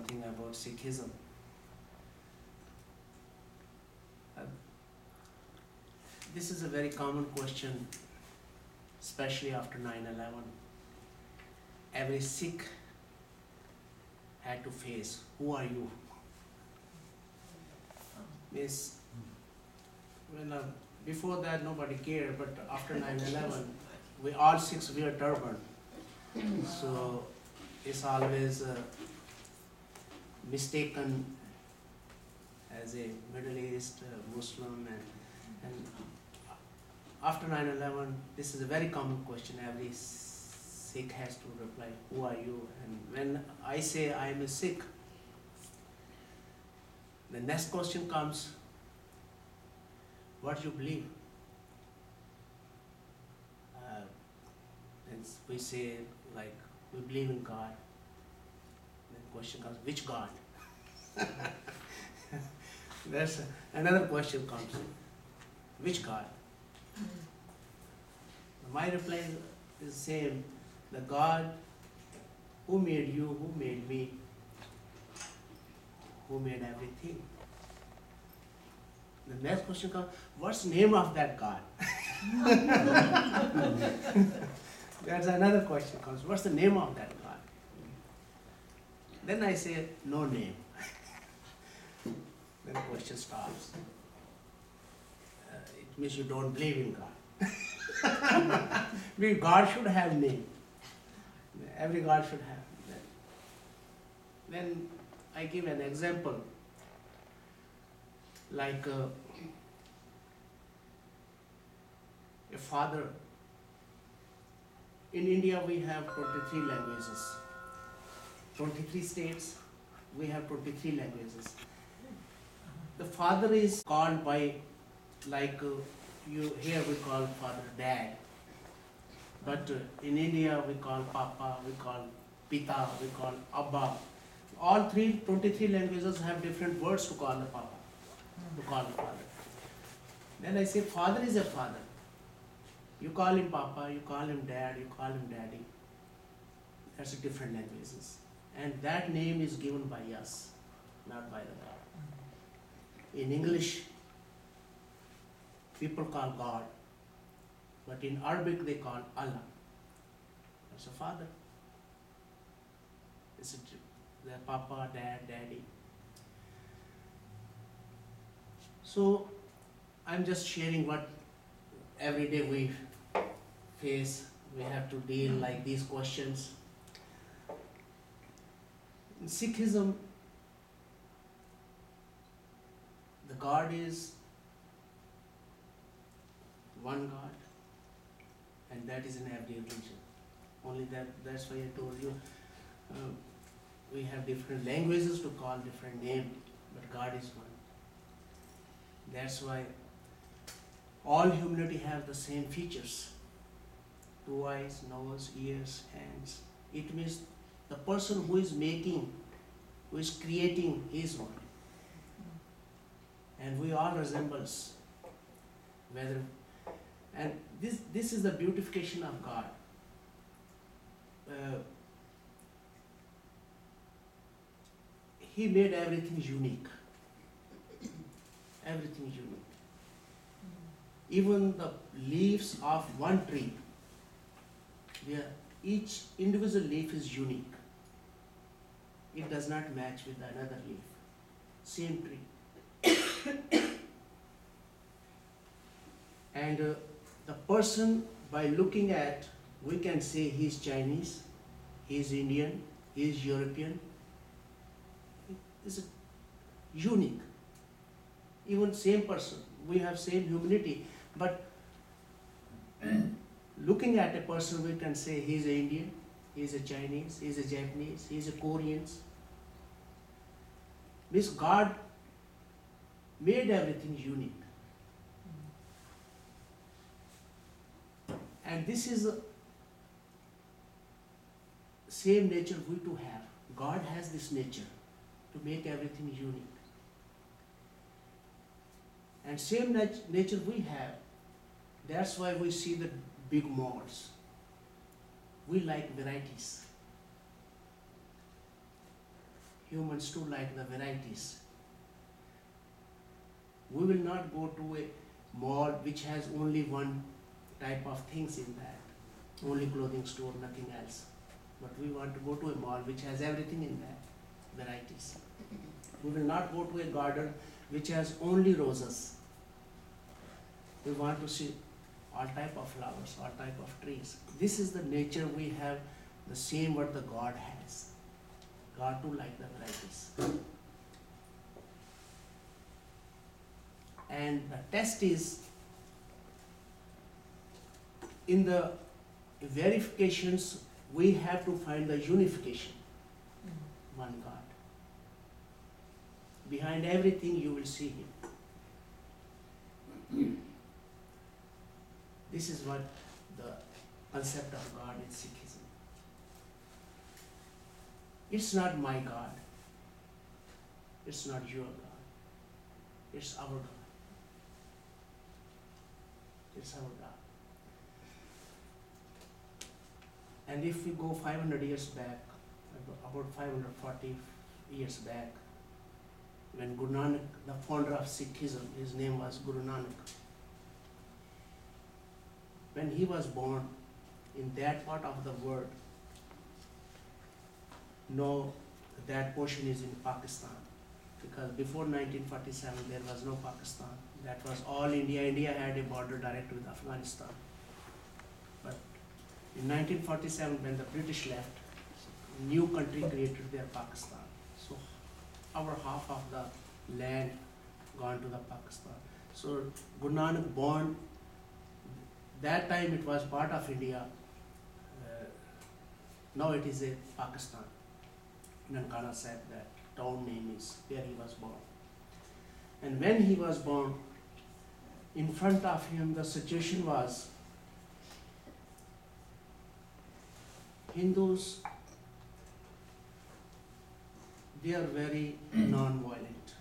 something about Sikhism. Uh, this is a very common question, especially after 9/11. Every Sikh had to face, who are you? Means, before that nobody cared, but after 9/11, we all Sikhs wear turban. So it's always mistaken as a Middle East Muslim, and after 9/11, this is a very common question. Every Sikh has to reply, who are you? And when I say I am a Sikh, the next question comes, what do you believe? And we say, like, we believe in God. Then the question comes, which God? There's another question comes, which God? My reply is the same, the God who made you, who made me, who made everything. The next question comes, what's the name of that God? There's another question comes, what's the name of that God? Then I say, no name. Then the question stops. It means you don't believe in God. Because God should have name. Every God should have. Then I give an example. Like a father. In India we have 23 languages. 23 states, we have 23 languages. The father is called by, like here we call father dad. But in India we call papa, we call pita, we call abba. All 23 languages have different words to call the papa, to call the father. Then I say father is a father. You call him papa, you call him dad, you call him daddy. That's different languages. And that name is given by us, not by the God. In English, people call God, but in Arabic they call Allah. That's a father. It's the papa, dad, daddy. So I'm just sharing what every day we face. We have to deal like these questions. In Sikhism, the God is one God, and that is in every religion. Only that's why I told you we have different languages to call different names, but God is one. That's why all humanity have the same features. 2 eyes, nose, ears, hands. It means the person who is making, who is creating is one. And we all resembles. And this is the beautification of God. He made everything unique. Everything unique. Even the leaves of one tree, each individual leaf is unique. It does not match with another leaf. Same tree. And the person, by looking at, we can say he is Chinese, he is Indian, he is European. It's unique. Even same person, we have same humanity, but looking at a person, we can say he is an Indian, he is a Chinese, he is a Japanese, he is a Korean. Means God made everything unique. And this is the same nature we too have. God has this nature to make everything unique. And same nature we have. That's why we see the big malls. We like varieties. humans to like the varieties. We will not go to a mall which has only one type of things in that, only clothing store, nothing else. But we want to go to a mall which has everything in that, varieties. We will not go to a garden which has only roses. We want to see all type of flowers, all type of trees. This is the nature we have, the same what the God has. God too like the varieties. And the test is, in the verifications, we have to find the unification, one God. Behind everything you will see Him. This is what the concept of God in Sikhism. It's not my God. It's not your God. It's our God. It's our God. And if we go 500 years back, about 540 years back, when Guru Nanak, the founder of Sikhism, his name was Guru Nanak, when he was born in that part of the world, no, that portion is in Pakistan, because before 1947 there was no Pakistan. That was all India. India had a border direct with Afghanistan. But in 1947, when the British left, new country created their Pakistan. So our half of the land gone to the Pakistan. So Guru Nanak born, that time it was part of India. Now it is a Pakistan. Nankana said that town name is where he was born. And when he was born, in front of him the situation was, Hindus, they are very non-violent.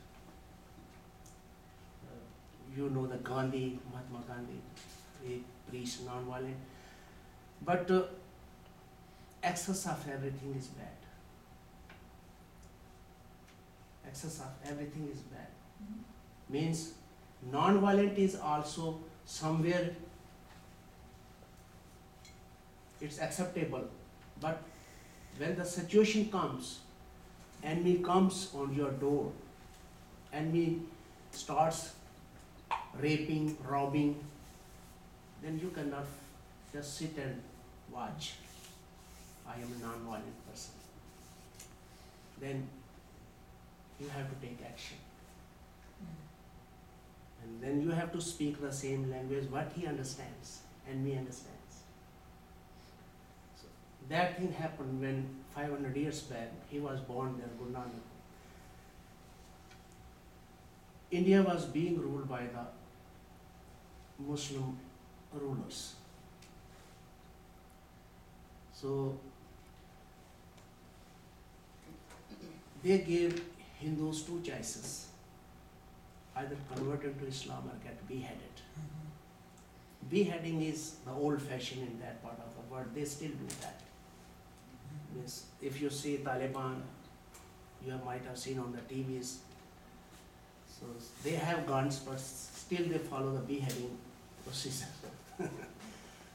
You know the Gandhi, Mahatma Gandhi, he preached non-violent. But excess of everything is bad. Excess of everything is bad. Means non-violent is also somewhere it's acceptable. But when the situation comes, enemy comes on your door, enemy starts raping, robbing, then you cannot just sit and watch. I am a non-violent person. Then you have to take action. And then you have to speak the same language, what he understands and me understands. So that thing happened when 500 years back, he was born there, Guru Nanak. India was being ruled by the Muslim rulers. So they gave Hindus two choices: either convert into Islam or get beheaded. Beheading is the old fashion in that part of the world. They still do that. Yes. If you see Taliban, you might have seen on the TVs. So they have guns, but still they follow the beheading procedure.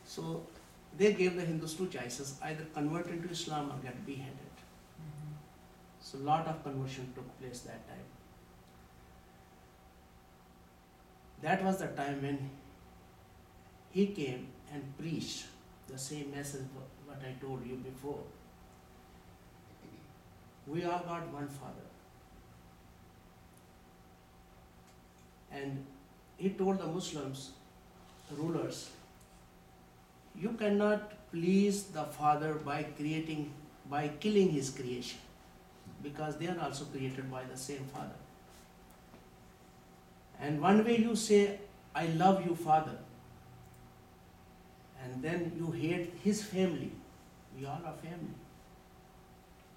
So they gave the Hindus two choices: either convert into Islam or get beheaded. So a lot of conversion took place that time. That was the time when he came and preached the same message what I told you before. We all got one Father. And he told the Muslims, the rulers, you cannot please the Father by killing his creation, because they are also created by the same Father. And one way you say, I love you, Father, and then you hate his family. We all are family.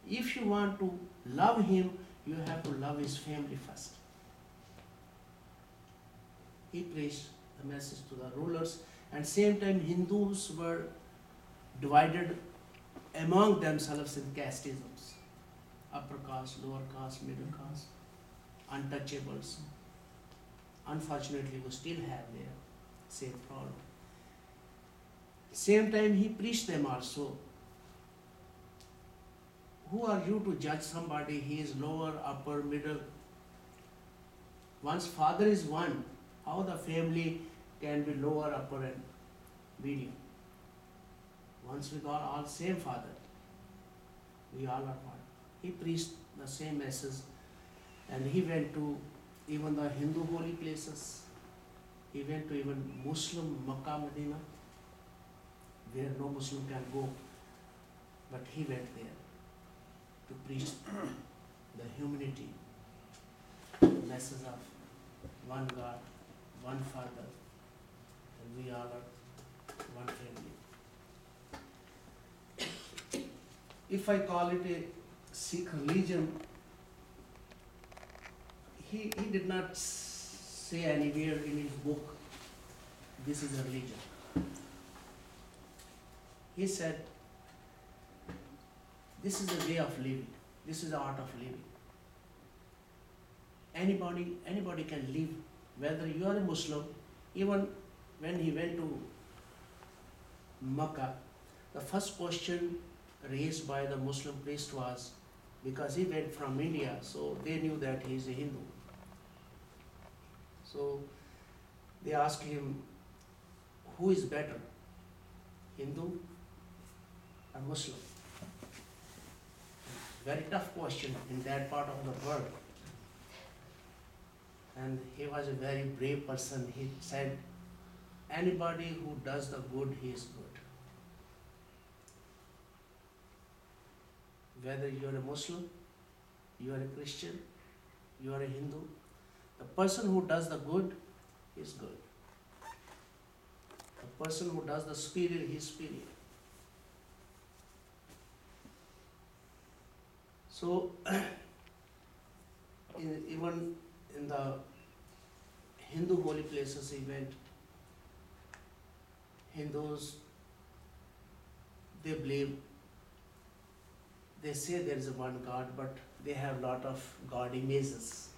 If you want to love him, you have to love his family first. He preached the message to the rulers, and same time Hindus were divided among themselves in casteisms. upper caste, lower caste, middle caste, untouchables. Unfortunately, we still have their same problem. Same time, he preached them also. Who are you to judge somebody? He is lower, upper, middle. Once father is one, how the family can be lower, upper, and medium? Once we got all same father, we all are one. He preached the same message, and he went to even the Hindu holy places. He went to even Muslim Makkah, Medina, where no Muslim can go, but he went there to preach the humanity, message of one God, one Father, and we all are one family. If I call it a Sikh religion, he did not say anywhere in his book, this is a religion. He said, this is a way of living, this is the art of living. Anybody can live, whether you are a Muslim. Even when he went to Makkah, the first question raised by the Muslim priest was, because he went from India, so they knew that he is a Hindu. So they asked him, who is better, Hindu or Muslim? Very tough question in that part of the world. And he was a very brave person. He said, anybody who does the good, he is good. Whether you are a Muslim, you are a Christian, you are a Hindu, the person who does the good is good. The person who does the superior, he is superior. So, even in the Hindu holy places he went, Hindus, they believe, they say there is a one God, but they have lot of God images,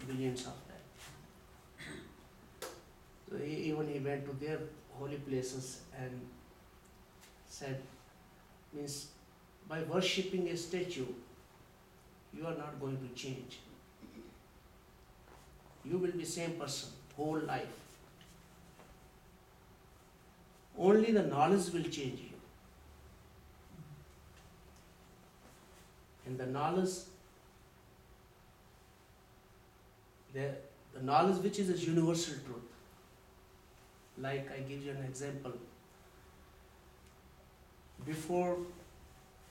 billions of them. So even he went to their holy places and said, means by worshipping a statue, you are not going to change. You will be same person, whole life. Only the knowledge will change you. And the knowledge, the knowledge which is a universal truth. Like I give you an example. Before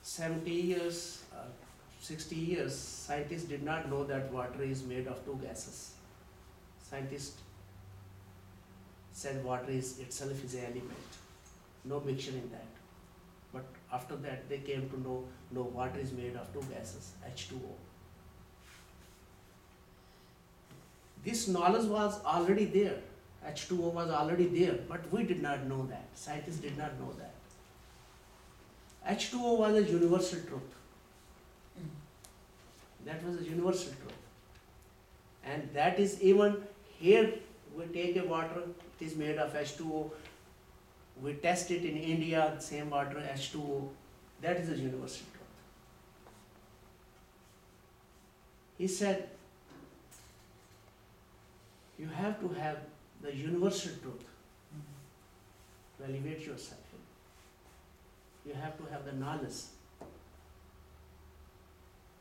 70 years, 60 years, scientists did not know that water is made of two gases. Scientists said water is itself is an element, no mixture in that. But after that they came to know, no, water is made of two gases, H2O. This knowledge was already there, H2O was already there, but we did not know that, scientists did not know that. H2O was a universal truth. That was a universal truth. And that is even here, we take a water, it is made of H2O. We test it in India, same water, H2O. That is a universal truth. He said, you have to have the universal truth to elevate yourself. You have to have the knowledge.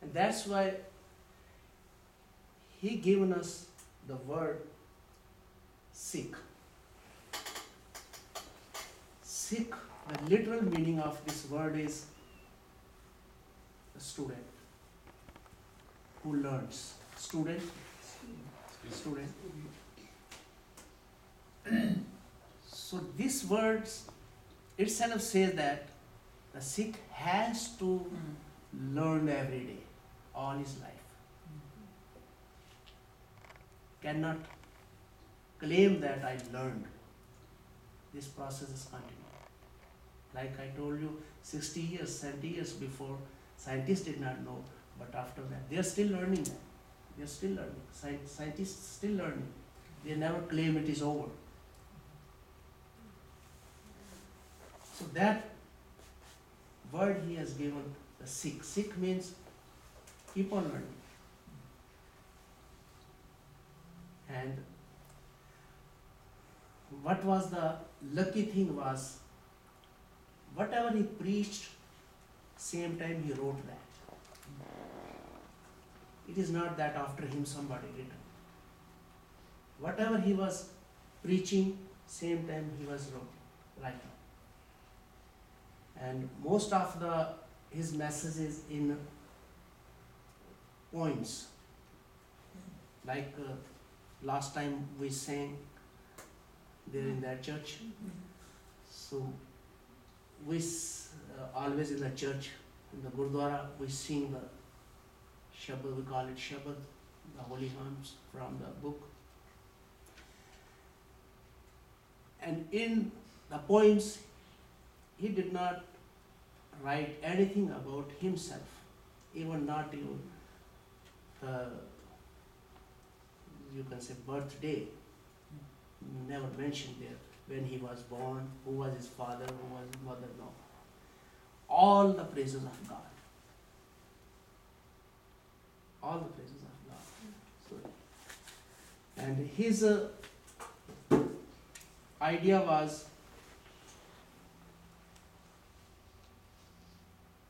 And that's why he given us the word Sikh. Sikh, the literal meaning of this word is a student who learns. Student. So this word itself says that the Sikh has to learn every day, all his life. Cannot claim that I learned. This process is continuing. Like I told you, 60 years, 70 years before, Scientists did not know, but after that, they are still learning that. They are still learning. Scientists still learning. They never claim it is over. So that word he has given, the Sikh. Sikh means keep on learning. And what was the lucky thing was, whatever he preached, same time he wrote that. It is not that after him somebody written. Whatever he was preaching, same time he was writing. And most of his messages in poems. Like last time we sang there in that church. So we always in the church, in the Gurdwara, we sing the Shabad, we call it Shabad, the holy hymns from the book. And in the poems, he did not write anything about himself, even not even the, you can say, birthday, never mentioned there, when he was born, who was his father, who was his mother, no. All the praises of God. All the praises of God. So, and his idea was,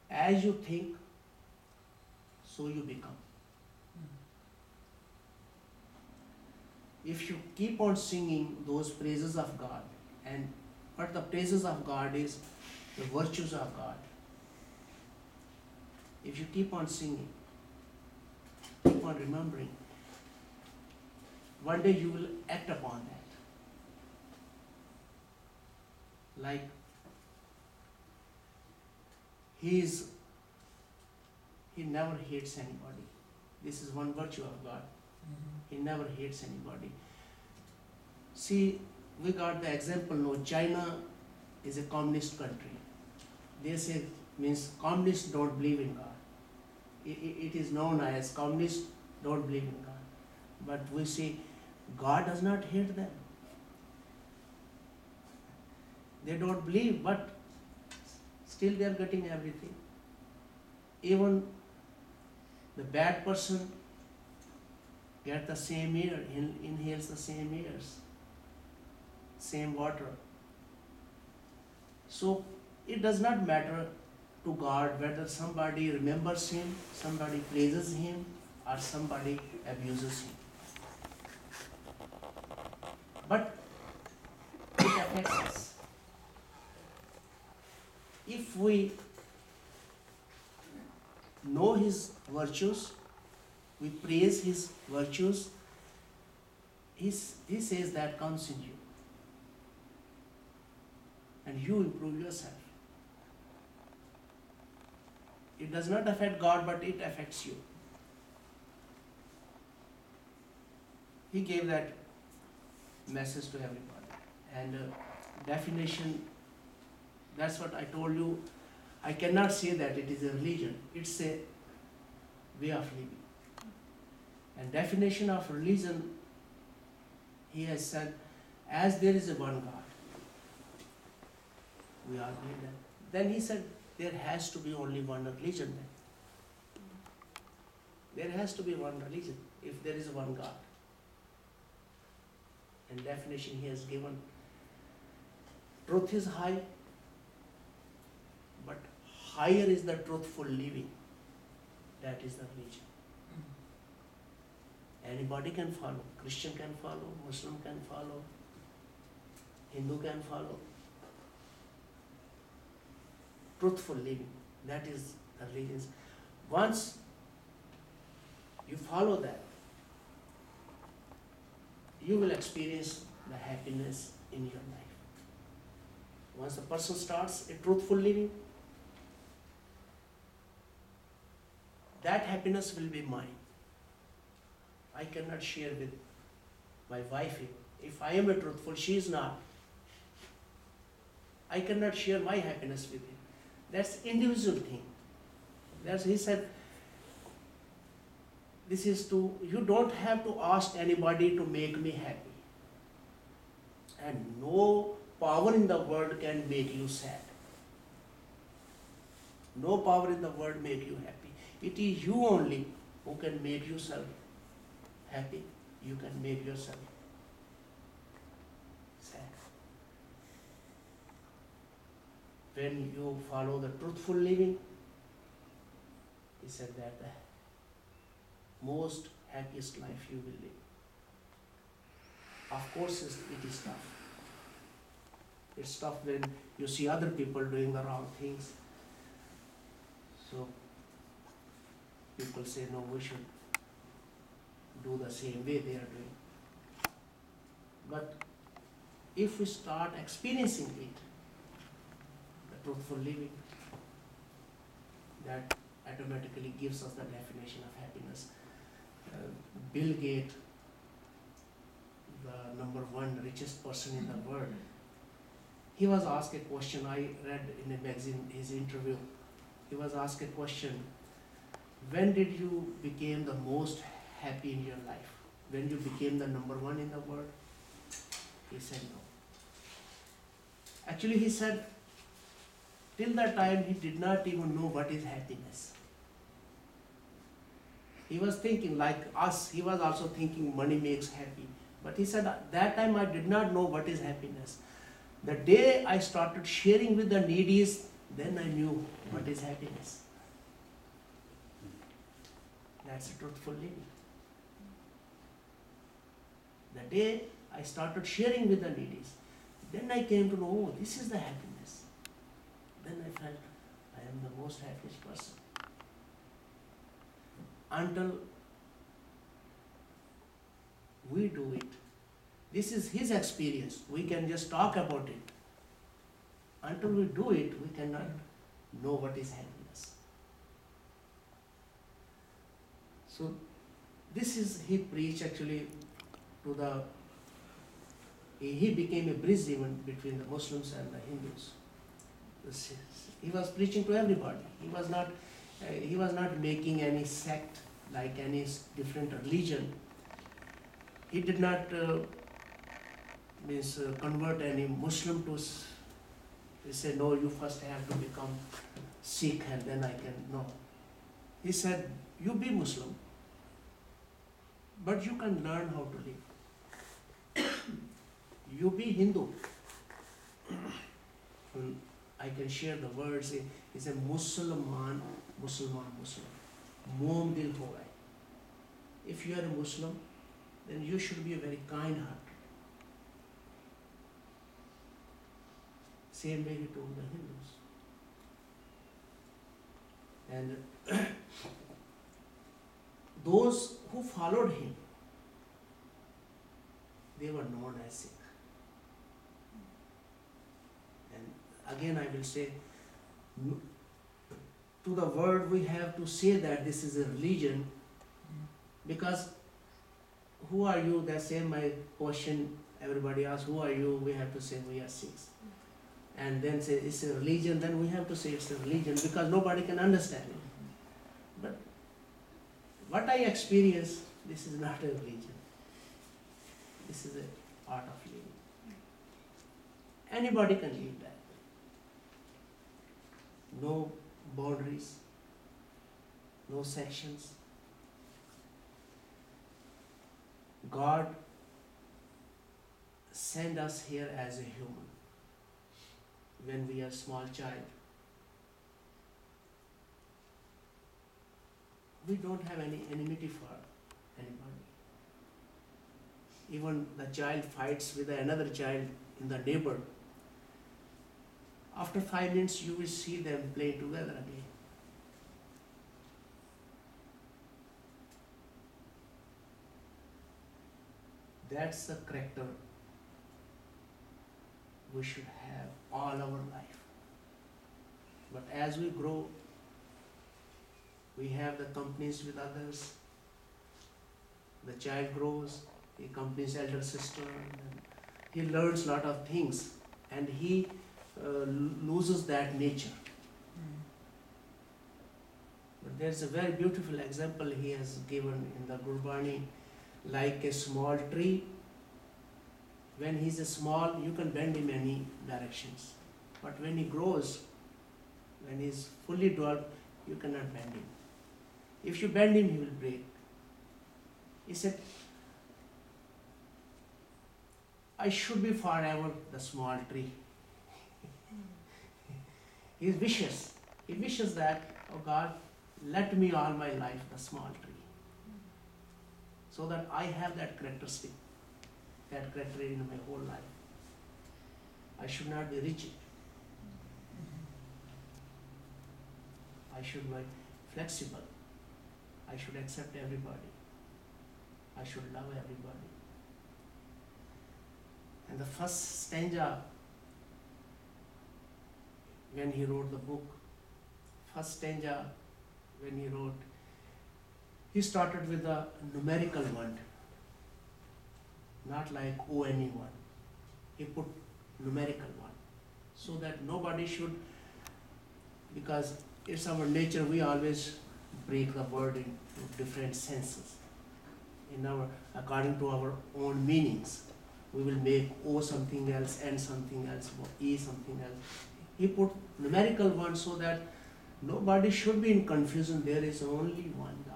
as you think, so you become. If you keep on singing those praises of God, and what the praises of God is, the virtues of God. If you keep on singing, keep on remembering, one day you will act upon that. Like he never hates anybody. This is one virtue of God. He never hates anybody. See, we got the example, no, China is a communist country. They say, means communists don't believe in God. It is known as communists don't believe in God. But we say, God does not hate them. They don't believe, but still they are getting everything. Even the bad person gets the same air, inhales the same airs, same water. So it does not matter to God whether somebody remembers him, somebody praises him, or somebody abuses him. But it affects us. If we know his virtues, we praise his virtues, he says that comes in you. And you improve yourself. It does not affect God, but it affects you. He gave that message to everybody. And definition, that's what I told you. I cannot say that it is a religion. It's a way of living. And definition of religion, he has said, as there is a one God, we all believe that. Then he said, there has to be only one religion then. There has to be one religion if there is one God. And definition he has given, truth is high, but higher is the truthful living. That is the religion. Anybody can follow. Christian can follow, Muslim can follow, Hindu can follow. Truthful living, that is the religion. Once you follow that, you will experience the happiness in your life. Once a person starts a truthful living, that happiness will be mine. I cannot share with my wife. If I am a truthful, she is not. I cannot share my happiness with him. That's individual thing. That's, he said, this is to, you don't have to ask anybody to make me happy. And no power in the world can make you sad. No power in the world make you happy. It is you only who can make yourself happy. You can make yourself sad. When you follow the truthful living, he said that the most happiest life you will live. Of course, it is tough. It's tough when you see other people doing the wrong things. So people say, no, we should do the same way they are doing. But if we start experiencing it, the truthful living, that automatically gives us the definition of happiness. Bill Gates, the #1 richest person in the world, he was asked a question. I read in a magazine his interview. He was asked a question, when did you become the most happy in your life? When you became the #1 in the world? He said no. Actually, he said, till that time he did not even know what is happiness. He was thinking like us, he was also thinking money makes happy. But he said, at that time I did not know what is happiness. The day I started sharing with the needies, then I knew what is happiness. That's truthful living. The day I started sharing with the needies, then I came to know, oh, this is the happiness. Then I felt I am the most happiest person. Until we do it. This is his experience. We can just talk about it. Until we do it, we cannot know what is happiness. So this is, he preached actually to the, he became a bridge even between the Muslims and the Hindus. He was preaching to everybody. He was not making any sect like any different religion. He did not convert any Muslim to. He said, no, you first have to become Sikh and then I can. No. He said, you be Muslim, but you can learn how to live. You be Hindu. I can share the words. He said, Musliman, Muslim. Moom dil ho gaye. If you are a Muslim, then you should be a very kind heart. Same way he told the Hindus. And those who followed him, they were known as Sikh. And again I will say, to the world we have to say that this is a religion, because who are you? That's same my question everybody asks, who are you? We have to say we are Sikhs. And then say it's a religion, then we have to say it's a religion because nobody can understand it. But what I experience, this is not a religion. This is a art of living. Anybody can live that. No boundaries, no sections. God sent us here as a human when we are small child. We don't have any enmity for anybody. Even the child fights with another child in the neighbor. After 5 minutes, you will see them play together again. That's the character we should have all our life. But as we grow, we have the companies with others. The child grows, he accompanies elder sister, and he learns a lot of things, and he loses that nature. But there's a very beautiful example he has given in the Gurbani, like a small tree. When he's a small, you can bend him any directions. But when he grows, when he's fully developed, you cannot bend him. If you bend him, he will break. He said, I should be forever the small tree. He is vicious. He wishes that, oh God, let me all my life the small tree. So that I have that characteristic, that character in my whole life. I should not be rigid. I should be flexible. I should accept everybody. I should love everybody. And the first stanza, when he wrote the book, first stanza, when he wrote, he started with a numerical one, not like O-N-E-1. He put numerical one, so that nobody should, because it's our nature, we always break the word into different senses. According to our own meanings, we will make O something else, N something else, E something else. He put numerical one so that nobody should be in confusion. There is only one God.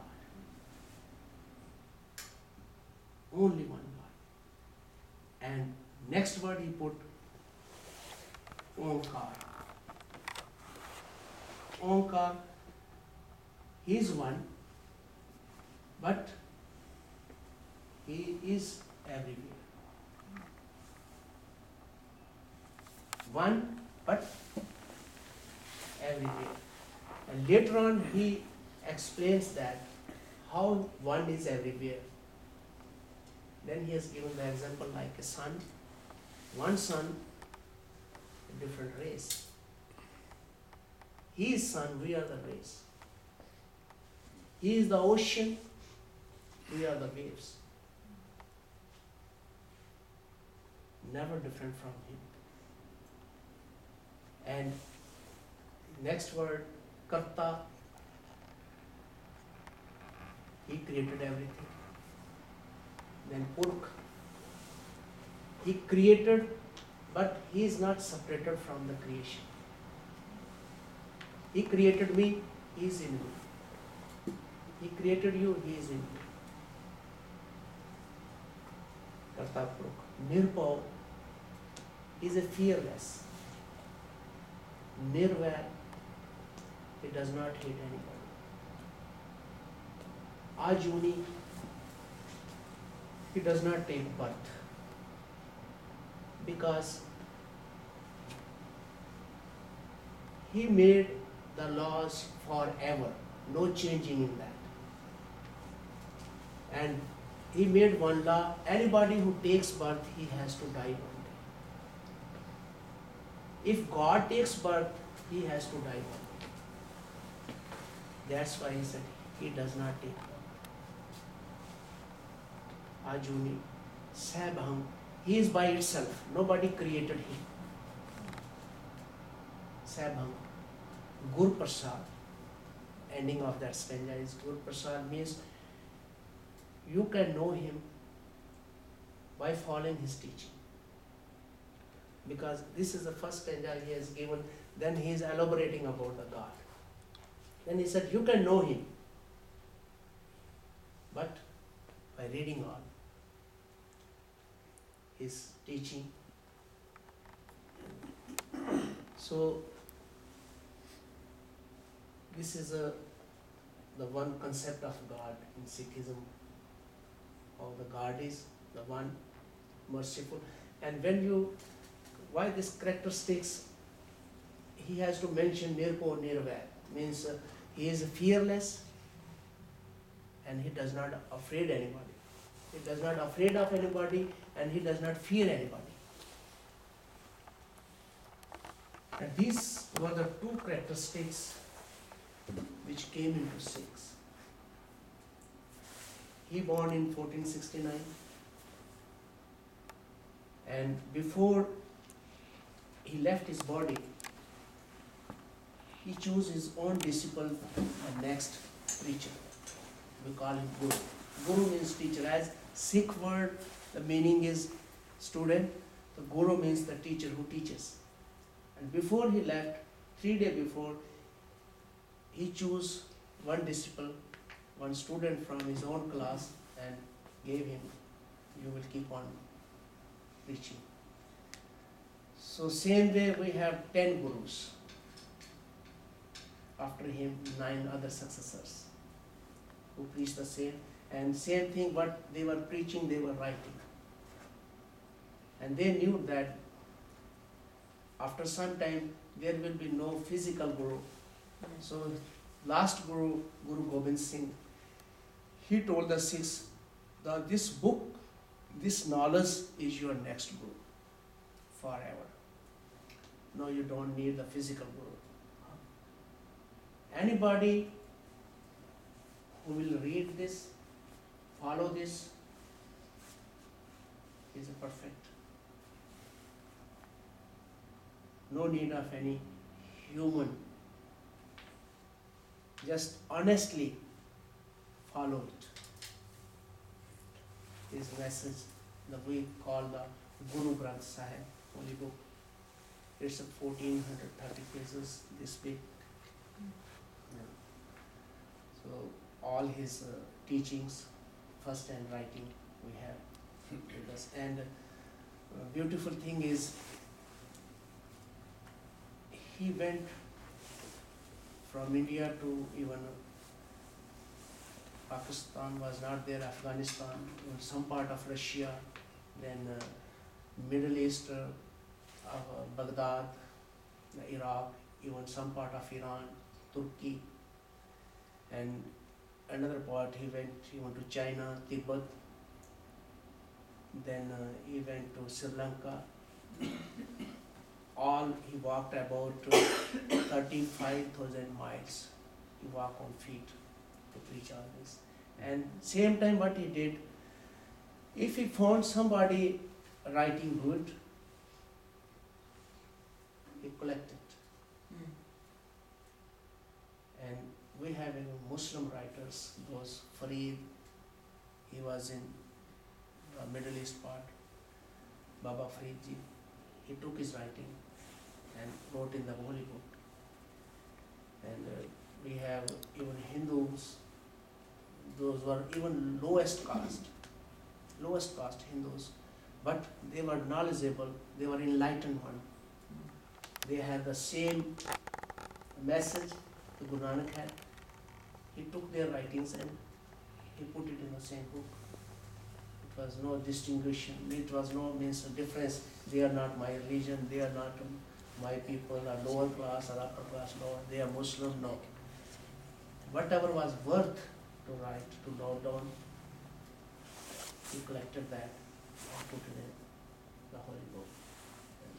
Only one God. And next word he put Omkar. Omkar, he is one, but he is everywhere. One, but everywhere. And later on he explains that how one is everywhere. Then he has given the example like a sun. One sun, a different race. He is sun, we are the race. He is the ocean, we are the waves. Never different from him. And next word, Karta, he created everything. Then Purkh, he created, but he is not separated from the creation. He created me, he is in me. He created you, he is in you. Karta Purkh. Nirpau, he is a fearless. Nirvair, he does not hate anybody. Ajuni, he does not take birth, because he made the laws forever, no changing in that. And he made one law, anybody who takes birth, he has to die one day. If God takes birth, he has to die one day. That's why he said he does not take birth. Ajuni, Sabham, he is by itself, nobody created him. Sabham, Gur Prasad, ending of that stanza is Gur Prasad means you can know him by following his teaching. Because this is the first stanza he has given, then he is elaborating about the God. Then he said, you can know him, but by reading all his teaching. So, this is the one concept of God in Sikhism. How the God is the one merciful. And when you, why this characteristics, he has to mention Nirpo Nirvair, means he is fearless and he does not afraid anybody. He does not afraid of anybody and he does not fear anybody. And these were the two characteristics which came into Sikhs. He born in 1469, and before he left his body, he chose his own disciple, the next preacher. We call him Guru. Guru means teacher. As Sikh word, the meaning is student. The Guru means the teacher who teaches. And before he left, 3 days before, he chose one disciple, one student from his own class and gave him, you will keep on preaching. So same way we have 10 gurus. After him, 9 other successors who preach the same. And same thing, what they were preaching, they were writing. And they knew that after some time, there will be no physical guru. So last guru, Guru Gobind Singh, he told the Sikhs that this book, this knowledge is your next guru forever. No, you don't need the physical guru. Anybody who will read this, follow this, is a perfect. No need of any human. Just honestly follow it. His message that we call the Guru Granth Sahib, holy book. It's a 1430 pages, this big. Yeah. So all his teachings, first hand writing we have with us. And beautiful thing is, he went from India to even Pakistan was not there, Afghanistan, even some part of Russia, then Middle East, Baghdad, Iraq, even some part of Iran, Turkey, and another part he went to China, Tibet, then he went to Sri Lanka. All he walked about 35,000 miles. He walked on feet to preach all this. And same time what he did, if he found somebody writing good, he collected. And we have Muslim writers, those Farid, he was in the Middle East part, Baba Faridji, he took his writing and wrote in the holy book. And we have even Hindus, those were even lowest caste Hindus, but they were knowledgeable, they were enlightened one. They had the same message the Guru Nanak had. He took their writings and he put it in the same book. It was no distinguishing, it was no means difference. They are not my religion, they are not my people, are lower class or upper class, no, they are Muslim, no. Whatever was worth to write, to note down, he collected that and put it in the holy book. And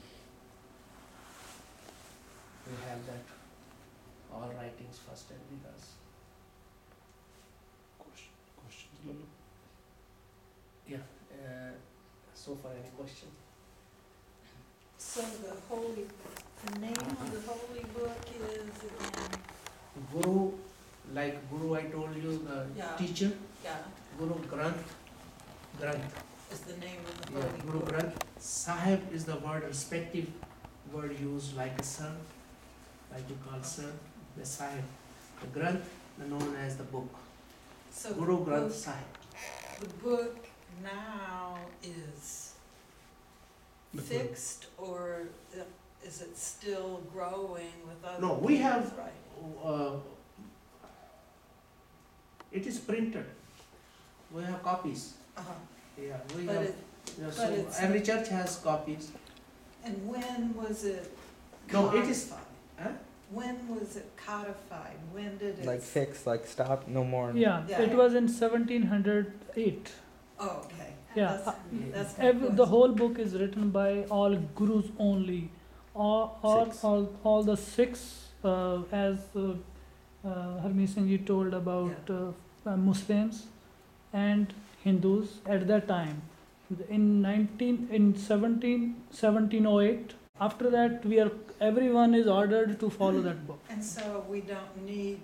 we have that, all writings first and with us. Questions, Lulu? Yeah, so far any question? So the name of the holy book is again? Guru, like Guru I told you, the Yeah. teacher, Yeah, Guru Granth, is the name of the yeah, holy Guru book. Granth. Sahib is the word, respective word used like a sir, like you call sir, the Sahib. The Granth known as the book, So Guru the Granth book- Sahib. The book now is fixed, or is it still growing with other? No, we have- people's writing? It is printed. We have copies. Uh-huh. Yeah, we But have. it, Yeah, but so it's- every church has copies. and when was it No, it is. codified? Huh? When was it codified? When did it? Like fixed, like stop, no more. Yeah, Yeah. it was in 1708. Oh, okay. Yeah, That's my The question. whole book is written by all gurus only. Sikhs. All the Sikhs, as Harmeet Singh ji told about Muslims and Hindus at that time. In 1708, After that, everyone is ordered to follow that book. And so you don't need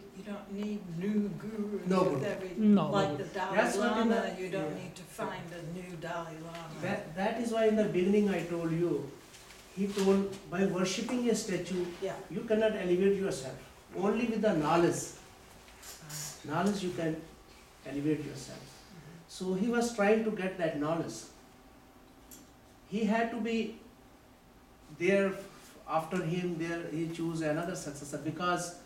new gurus No with guru. every, No. like the Dalai That's what in Lama, the- you don't yeah. need to find a new Dalai Lama. That is why in the beginning I told you, he told by worshipping a statue, Yeah. you cannot elevate yourself. Only with the knowledge you can elevate yourself. So he was trying to get that knowledge. He had to be there after him, there he chose another successor because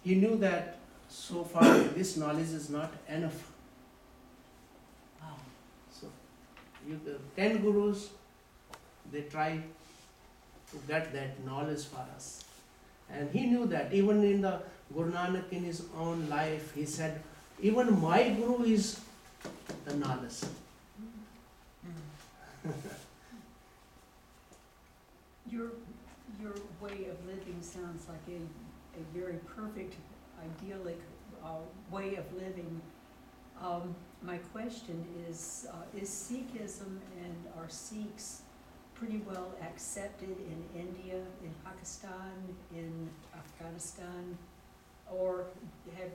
he knew that so far this knowledge is not enough. Wow. So 10 gurus, they try to get that knowledge for us. And he knew that even in the Guru Nanak in his own life, he said, even my guru is the knowledge. Your way of living sounds like a very perfect, idyllic way of living. My question is Sikhism and are Sikhs pretty well accepted in India, in Pakistan, in Afghanistan, or have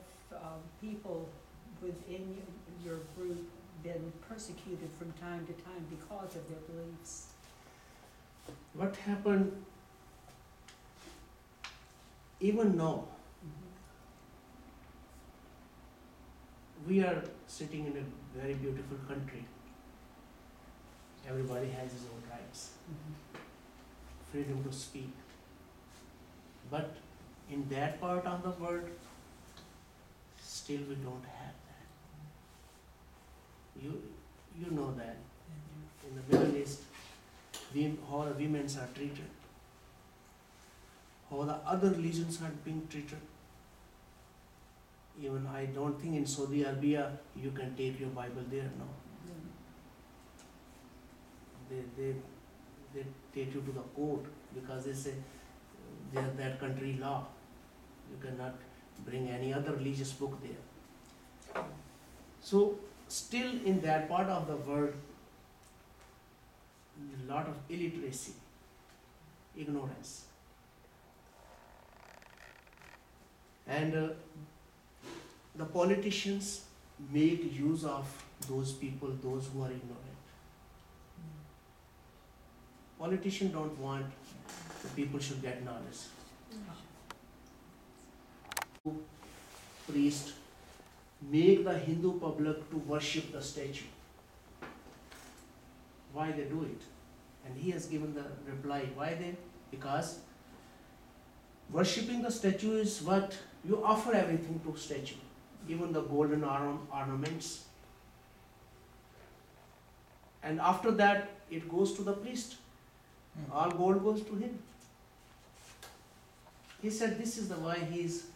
people within your group been persecuted from time to time because of their beliefs? What happened, even now, we are sitting in a very beautiful country. Everybody has his own rights, freedom to speak. But in that part of the world, still we don't have that. You know that in the Middle East, how the women are treated, how the other religions are being treated. Even I don't think in Saudi Arabia you can take your Bible there, no. They take you to the court because they say they are that country law. You cannot bring any other religious book there. So still in that part of the world, a lot of illiteracy, ignorance. And the politicians make use of those people, those who are ignorant. Politicians don't want the people should get knowledge. Priest make the Hindu public to worship the statue. Why they do it? And he has given the reply. Why they? Because worshipping the statue is what you offer everything to statue, even the golden ornaments. And after that, it goes to the priest. All gold goes to him. He said this is the why he's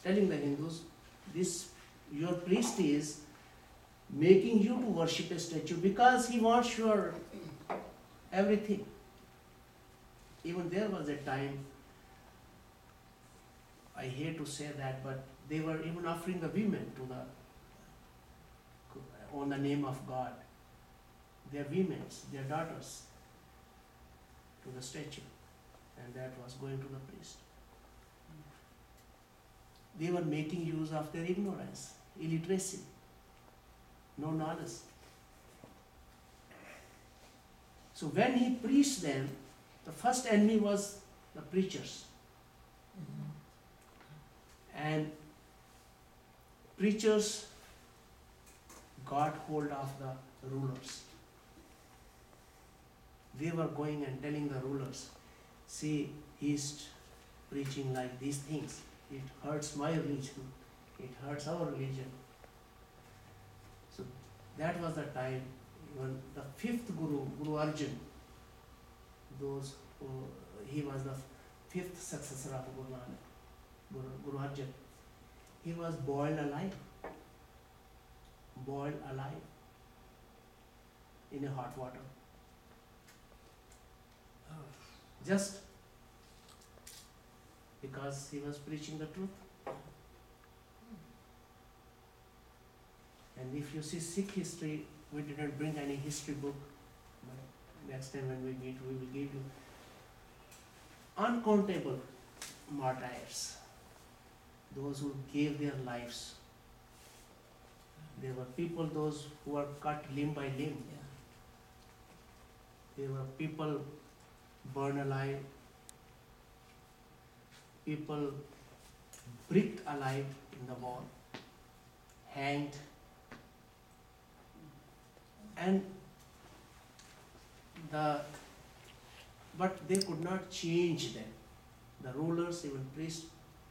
telling the Hindus, this your priest is making you to worship a statue because he wants your everything. Even there was a time, I hate to say that, but they were even offering the women to on the name of God, their women, their daughters, to the statue, and that was going to the priest. They were making use of their ignorance, illiteracy, no knowledge. So when he preached them, the first enemy was the preachers. And preachers got hold of the rulers. They were going and telling the rulers, see, he's preaching like these things. It hurts my religion. It hurts our religion. So that was the time when the fifth Guru, Guru Arjan, he was the fifth successor of Guru Nanak, Guru Arjan. He was boiled alive in a hot water. Just because he was preaching the truth. And if you see Sikh history, we didn't bring any history book. Next time when we meet, we will give you uncountable martyrs, those who gave their lives. There were people, those who were cut limb by limb. Yeah. There were people burned alive, people bricked alive in the wall, hanged, and but they could not change them. The rulers, even priests,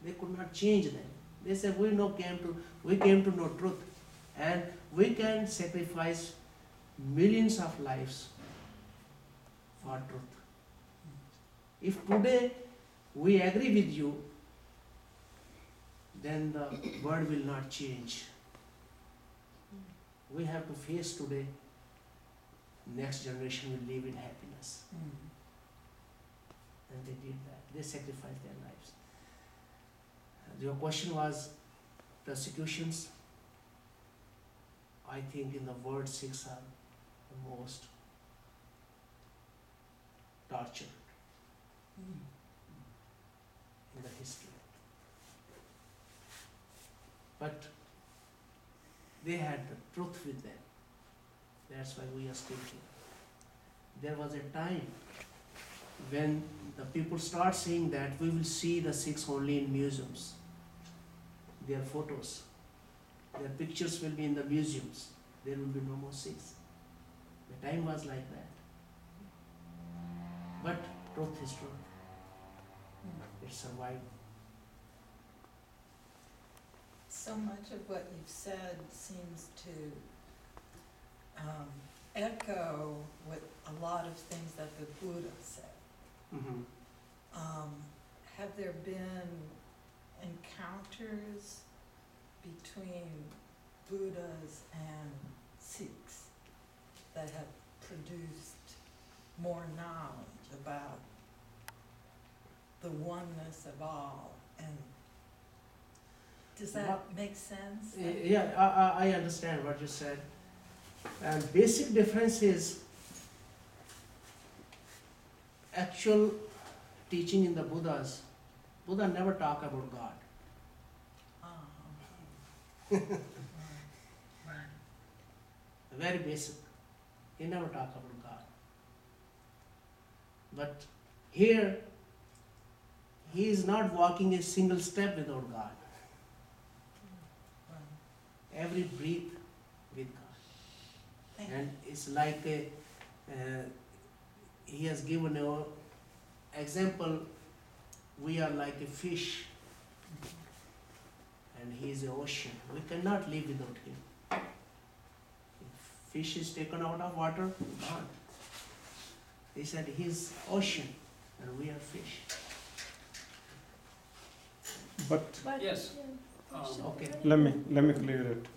they could not change them. They said, we came to know truth, and we can sacrifice millions of lives for truth. If today we agree with you, then the world will not change. We have to face today, next generation will live in happiness. And they did that. They sacrificed their lives. Your question was persecutions. I think in the world, Sikhs are the most tortured in the history. But they had the truth with them. That's why we are still here. There was a time when the people start saying that we will see the Sikhs only in museums. Their photos, their pictures will be in the museums. There will be no more Sikhs. The time was like that. But truth is truth. It survived. So much of what you've said seems to echo what a lot of things that the Buddha said. Have there been encounters between Buddhas and Sikhs that have produced more knowledge about the oneness of all? And does that make sense? Yeah, I understand what you said. And basic difference is actual teaching in the Buddhas. Buddha never talk about God. Very basic. He never talk about God. But here, he is not walking a single step without God. Every breath with God. And it's like he has given an example, we are like a fish and he is the ocean. We cannot live without him. If fish is taken out of water, gone. He said he is ocean and we are fish. But Yes. Okay. let me clear it.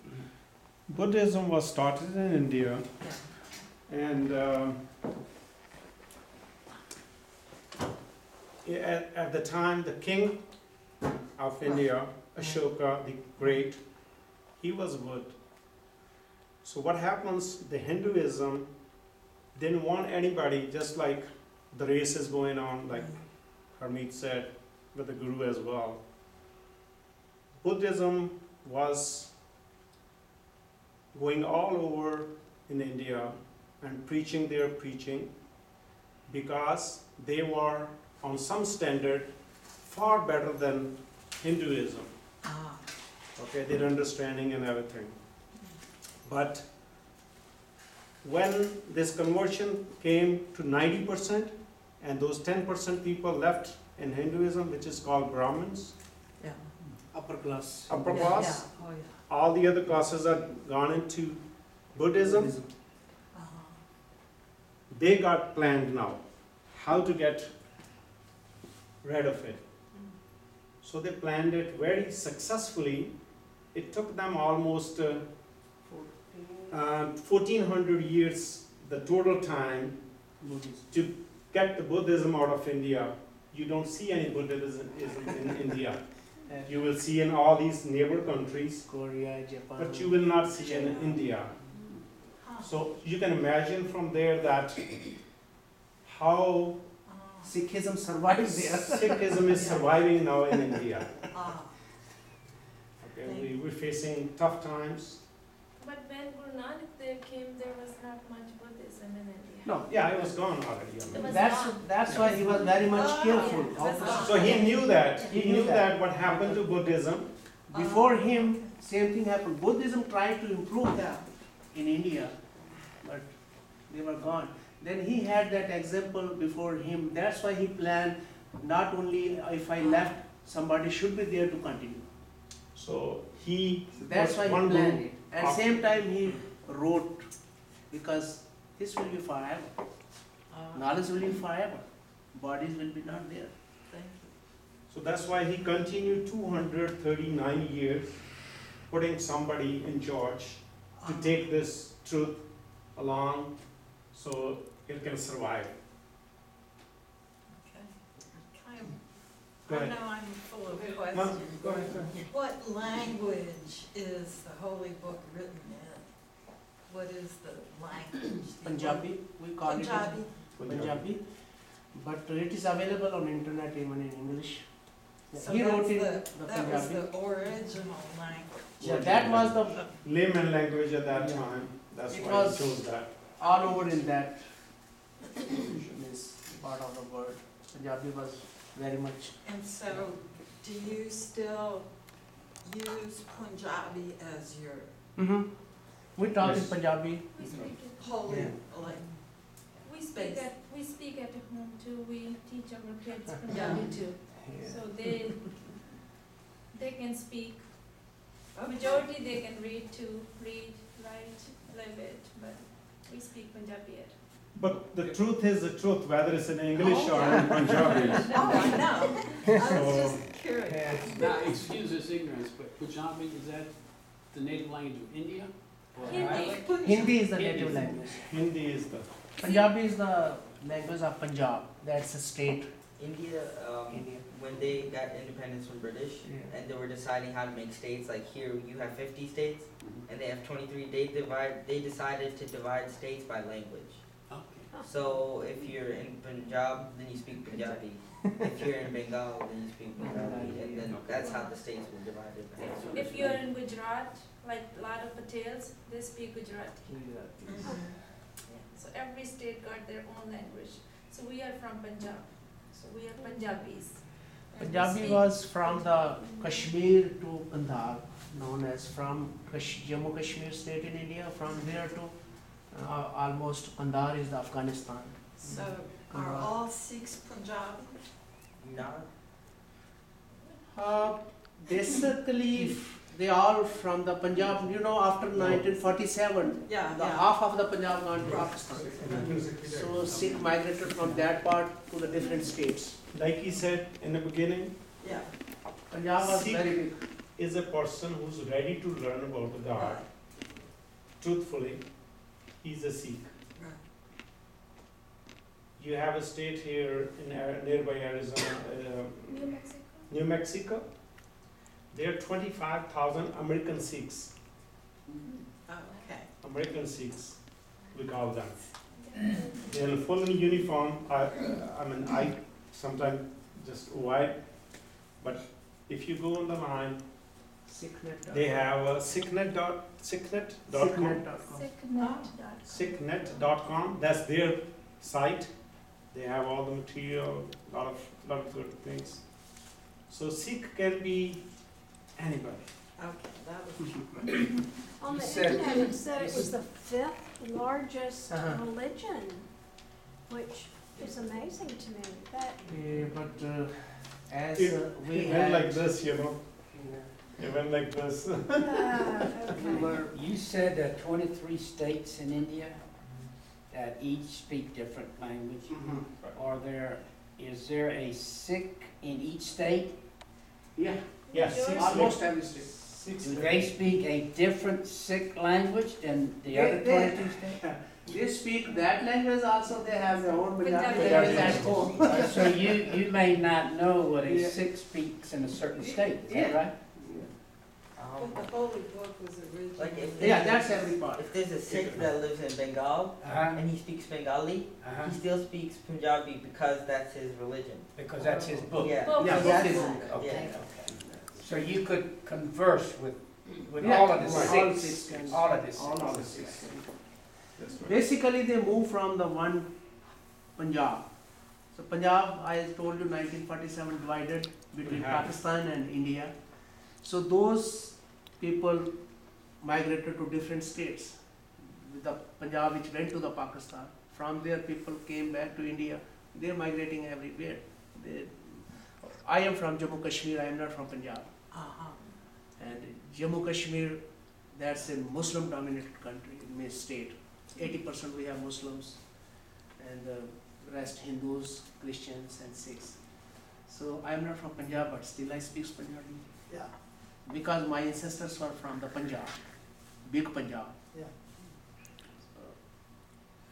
Buddhism was started in India, and at the time the king of India, Ashoka the Great, he was Buddha. So what happens, the Hinduism didn't want anybody, just like the race is going on, like Harmeet said, with the Guru as well. Buddhism was going all over in India and preaching their preaching because they were on some standard far better than Hinduism. Okay, their understanding and everything. But when this conversion came to 90% and those 10% people left in Hinduism, which is called Brahmins, Upper class. all the other classes are gone into Buddhism. They got planned now how to get rid of it. So they planned it very successfully. It took them almost 1400 years, the total time, to get the Buddhism out of India. You don't see any Buddhism in India. You will see in all these neighbor countries, Korea, Japan. but you will not see in India. So you can imagine from there that how Sikhism survives there. Sikhism is surviving now in India. Ah, Okay, we're facing tough times. But when Guru Nanak Dev came, there was not much Buddhism in India. No, yeah, it was gone already. I mean. was That's why he was very much Oh, careful. yeah. how to- So he knew that. He He knew knew that what happened to Buddhism. Before him, same thing happened. Buddhism tried to improve yeah. in India, but they were gone. Then he had that example before him. That's why he planned not only if I left, somebody should be there to continue. So he So that's was why he one planned group. it. At same time he wrote, because this will be forever. Knowledge will be forever. Bodies will be not there. Thank you. So that's why he continued 239 years putting somebody in charge to take this truth along so it can survive. Okay. Kind of, Go I ahead. know I'm full of No, questions. go ahead. What language is the holy book written in? What is the language? Punjabi, we call Punjabi? it Punjabi. But it is available on internet even in English. So He wrote that's in the- the That was Punjabi. the original language. Yeah, that was the Layman language at that Yeah. time. That's It why was- he chose that. all over in that is part of the world. Punjabi was very much. And so, do you still use Punjabi as your We talk in Yes. Punjabi. We speak it. holy, Yeah. like, We speak at home too. We teach our kids Yeah. Punjabi too. Yeah. So they can speak. Majority they can read too, write a little bit, but we speak Punjabi at home. But the truth is the truth, whether it's in English Oh, or yeah. in Punjabi. oh, I know. I was So- just curious. Now, excuse this ignorance, but Punjabi, is that the native language of India? Or Hindi. Hindi is the Hindi. native language. Hindi is the. Punjabi is the language of Punjab. That's a state, India, India. when they got independence from British, Yeah. and they were deciding how to make states, like here you have 50 states, and they have 23, they decided to divide states by language. Okay. So if you're in Punjab, then you speak Punjabi. If you're in Bengal, then you speak Bengali, and then that's how the states were divided. If you're in Gujarat, like a lot of Patels, they speak Gujarati. Mhm. Yeah. So every state got their own language. So we are from Punjab. So we are Punjabis. And we Punjabi speak- was from the Kashmir to Kandahar, known as from Jammu Kashmir state in India. From there to almost Kandahar is the Afghanistan. So, are all Sikhs Punjabi? Not Basically, they are from the Punjab. You know, after 1947, Yeah, the yeah. half of the Punjab gone to Pakistan. So Sikh migrated from that part to the different states. Like he said in the beginning, Yeah. Punjab was Sikh very big. is a person who's ready to learn about the God. Truthfully, he's a Sikh. Right. You have a state here in nearby Arizona, New Mexico. New Mexico. There are 25,000 American Sikhs. Oh, okay. American Sikhs, we call them. They're in full uniform. I sometimes just white, but if you go on the line, Sikhnet. they have a sicknet.com. Sikhnet.com. Sicknet.com. That's their site. They have all the material, lot of good things. So Sikh can be anybody. Okay, that was. On the said- internet, it said it was the fifth largest Uh-huh. religion, which is amazing to me. That But as It we went had, like this, you know. yeah, It went like this. we okay. were You said 23 states in India that each speak different language. Is there a Sikh in each state? yeah, Yes, almost every state. Do they speak a different Sikh language than the other They- 22 states? They speak that language also. They have their own Punjabi Punjabi language at language. home. So you may not know what a Yeah. Sikh speaks in a certain state, is that Yeah. right? But the holy book was originally. Like if Yeah, that's every part. If there's a Sikh that lives in Bengal Uh-huh, and he speaks Bengali, uh-huh, he still speaks Punjabi because that's his religion. because that's his book. Yeah. Yeah, That's- Buddhism. Okay, Yeah. okay. So you could converse with Yeah, all of the right. All Sikhs, Sikhs can- all of the all of the Sikhs. Sikhs. That's right. Basically, they moved from the one Punjab. So Punjab, I told you, 1947 divided between Yeah. Pakistan and India. So those people migrated to different states. With the Punjab which went to the Pakistan. From there, people came back to India. They're migrating everywhere. They, I am from Jammu Kashmir. I am not from Punjab. And Jammu Kashmir, that's a Muslim-dominated country, state. 80% we have Muslims, and the rest Hindus, Christians, and Sikhs. So I am not from Punjab, but still I speak Punjabi. Yeah. Because my ancestors were from the Punjab, big Punjab. Yeah.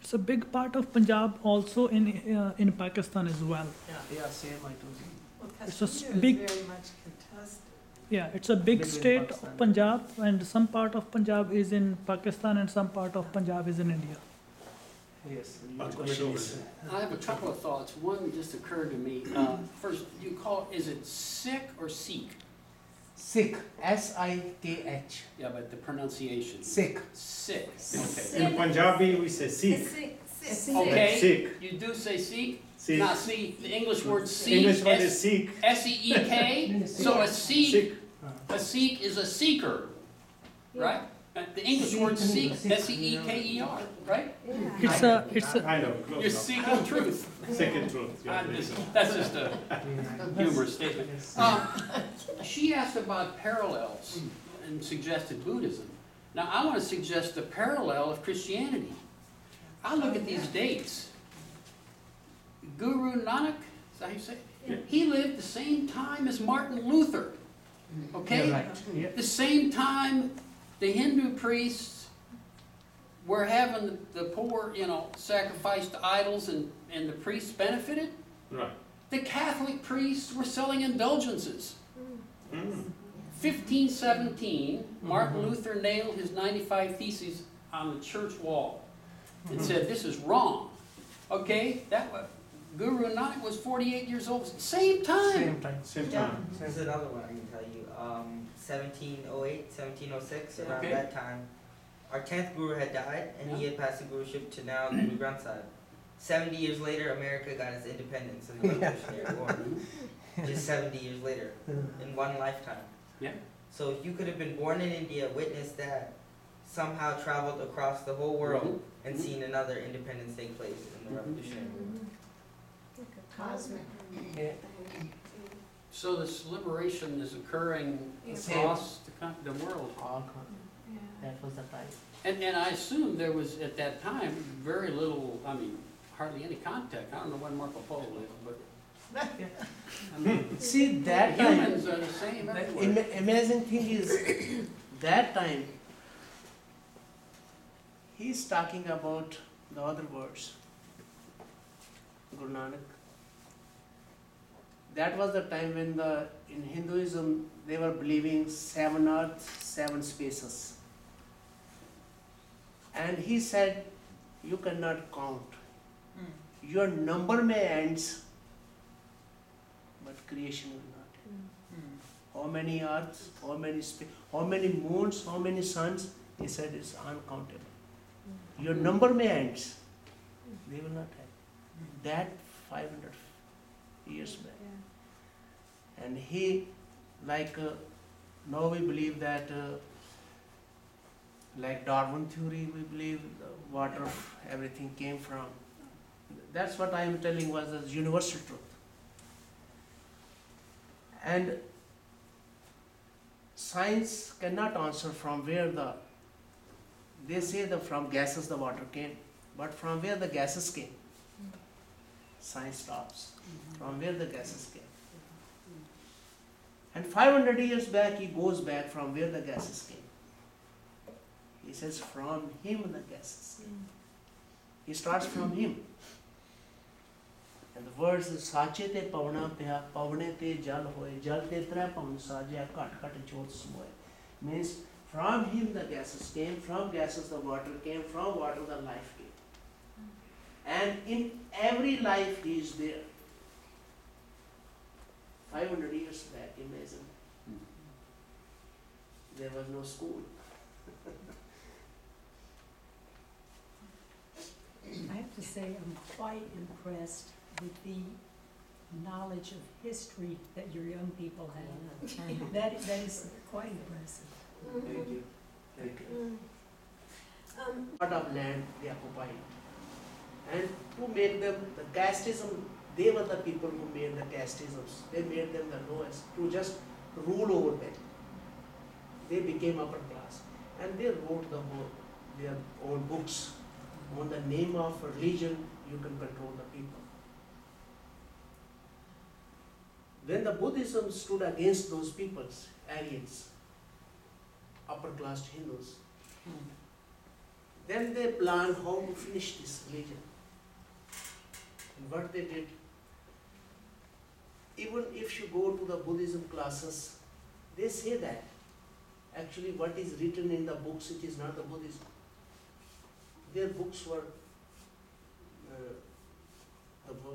It's a big part of Punjab also in Pakistan as well. Yeah, same I told you. Well, It's a Kashmir is big- very much contested. Yeah, it's a big Between state Pakistan of Punjab, and some part of Punjab is in Pakistan and some part of Punjab is in India. Yes. Your your question question is- is- I have a couple of thoughts. One just occurred to me. First, you call, is it Sikh or Sikh? Sikh, S-I-K-H, Yeah, but the pronunciation. Sikh. Sikh, okay. In Punjabi, we say Sikh. Okay, Sikh. you do say Sikh? Sikh. Now, see, the English word Sikh. English word is Sikh. S-E-E-K, so a Sikh, Sikh. a Sikh is a seeker, right? The English word Sikh, S-E-E-K-E-R, right? Yeah. It's a I know, close You're enough. seeking truth. Second truth. yeah, I'm there you just- go. That's just a humorous statement. She asked about parallels and suggested Buddhism. Now, I want to suggest the parallel of Christianity. I look at these dates. Guru Nanak, is that how you say it? He lived the same time as Martin Luther, okay? You're right. Yeah. The same time the Hindu priests were having the poor, sacrifice to idols and the priests benefited. Right. The Catholic priests were selling indulgences. Mm. 1517, Martin Luther nailed his 95 Theses on the church wall and said, this is wrong. Okay, Guru Nanak was 48 years old, same time. Same time. Same Yeah, time. there's another one I can tell you. 1708, 1706, around Okay. that time, our 10th guru had died, and he had passed the guruship to now Guru Granth Sahib. 70 years later, America got its independence in the Revolutionary War. Just 70 years later, in one lifetime. Yeah. So if you could have been born in India, witnessed that, somehow traveled across the whole world, and seen another independence take place in the Revolutionary War. Cosmic. Yeah. So this liberation is occurring across the world. All that was the time. And I assume there was, at that time, very little, hardly any contact. I don't know when Marco Polo lived, but, See, that time, humans are the same the everywhere. amazing thing is, that time, he's talking about the other words. Guru Nanak. That was the time when in Hinduism, they were believing 7 earths, 7 spaces. And he said, you cannot count. Your number may ends, but creation will not. How many earths, how many moons, how many suns, he said it's uncountable. Your number may ends, they will not have. That 500 years back. And he, now we believe that, like Darwin theory, we believe the water, everything came from. That's what I am telling was the universal truth. And science cannot answer from where they say that from gases the water came, but from where the gases came. Science stops. From where the gases came. And 500 years back, he goes back from where the gases came. He says, from him the gases came. He starts from him. And the words is, Sache te pavna pya, pavne te jal hoye, jal te tre pavan sajya, kat kat jot smoye. Means from him the gases came, from gases the water came, from water the life came. And in every life he is there. 500 years back, imagine. There was no school. I have to say, I'm quite impressed with the knowledge of history that your young people have. That is quite impressive. Thank you. Thank you. Um, Lot of land they occupied. And to make them, the casteism, they were the people who made the casteisms. They made them the lowest, to just rule over them. They became upper class. And they wrote their own books. On the name of religion, you can control the people. When the Buddhism stood against those peoples, Aryans, upper class Hindus, then they planned how to finish this religion. And what they did, even if you go to the Buddhism classes, they say that actually what is written in the books, it is not the Buddhism. Their books were,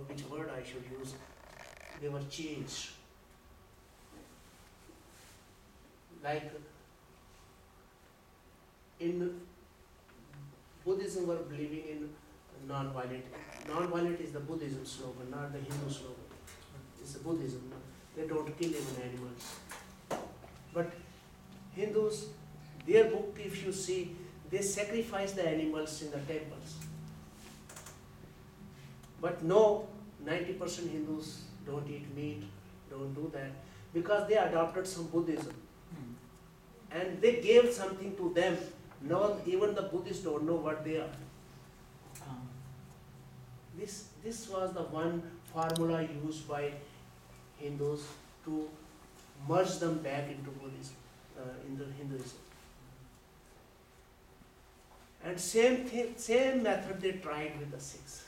which word I should use, they were changed. Like in Buddhism were believing in non-violent. Non-violent is the Buddhism slogan, not the Hindu slogan. It's the Buddhism. They don't kill even animals. But Hindus, their book, if you see, they sacrifice the animals in the temples. But no, 90% Hindus don't eat meat, don't do that, because they adopted some Buddhism. And they gave something to them. No, even the Buddhists don't know what they are. This was the one formula used by Hindus to merge them back into Buddhism, into Hinduism. And same method they tried with the Sikhs.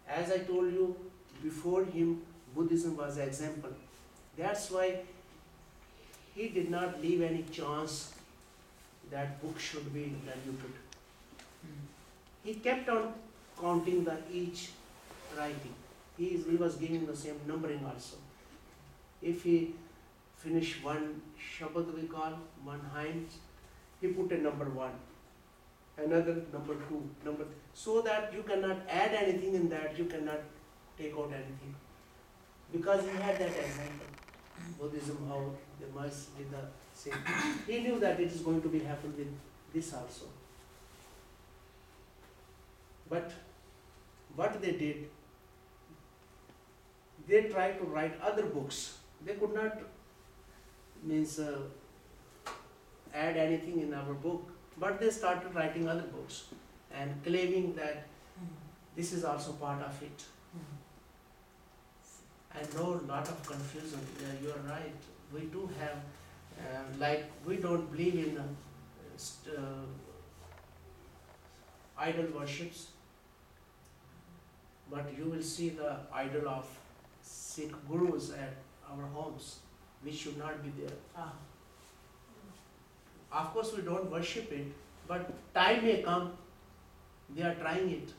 As I told you, before him, Buddhism was an example. That's why he did not leave any chance that book should be diluted. He kept on counting each writing. He was giving the same numbering also. If he finished one Shabad we call, one hymn, he put a number 1, another number 2, so that you cannot add anything in that, you cannot take out anything. Because he had that example. Buddhism, how they merged with the same. He knew that it is going to be happen with this also. But what they did, they tried to write other books. They could not add anything in our book, but they started writing other books and claiming that this is also part of it. I know a lot of confusion. You are right. We do have, we don't believe in idol worships, but you will see the idol of Sikh gurus at our homes, which should not be there. Of course, we don't worship it, but time may come, they are trying it.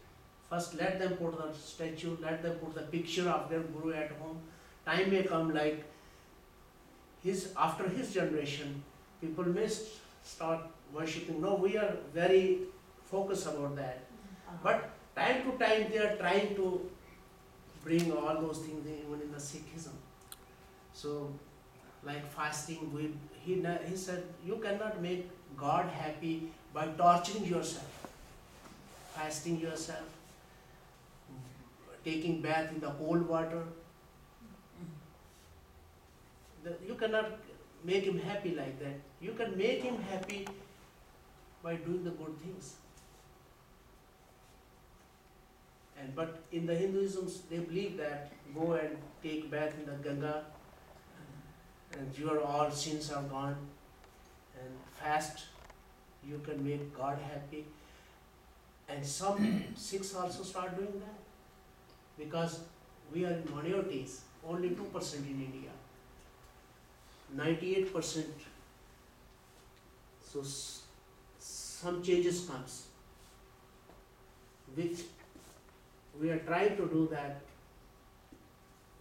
First, let them put the statue, let them put the picture of their guru at home. Time may come, like after his generation, people may start worshipping. No, we are very focused about that. But time to time, they are trying to bring all those things even in the Sikhism. So, like fasting, he said, you cannot make God happy by torturing yourself. Fasting yourself, taking bath in the cold water. You cannot make him happy like that. You can make him happy by doing the good things. But in the Hinduism, they believe that go and take bath in the Ganga and your all sins are gone, and fast, you can make God happy. And some Sikhs also start doing that, because we are in minorities, only 2% in India. 98%. So some changes comes, which we are trying to do that.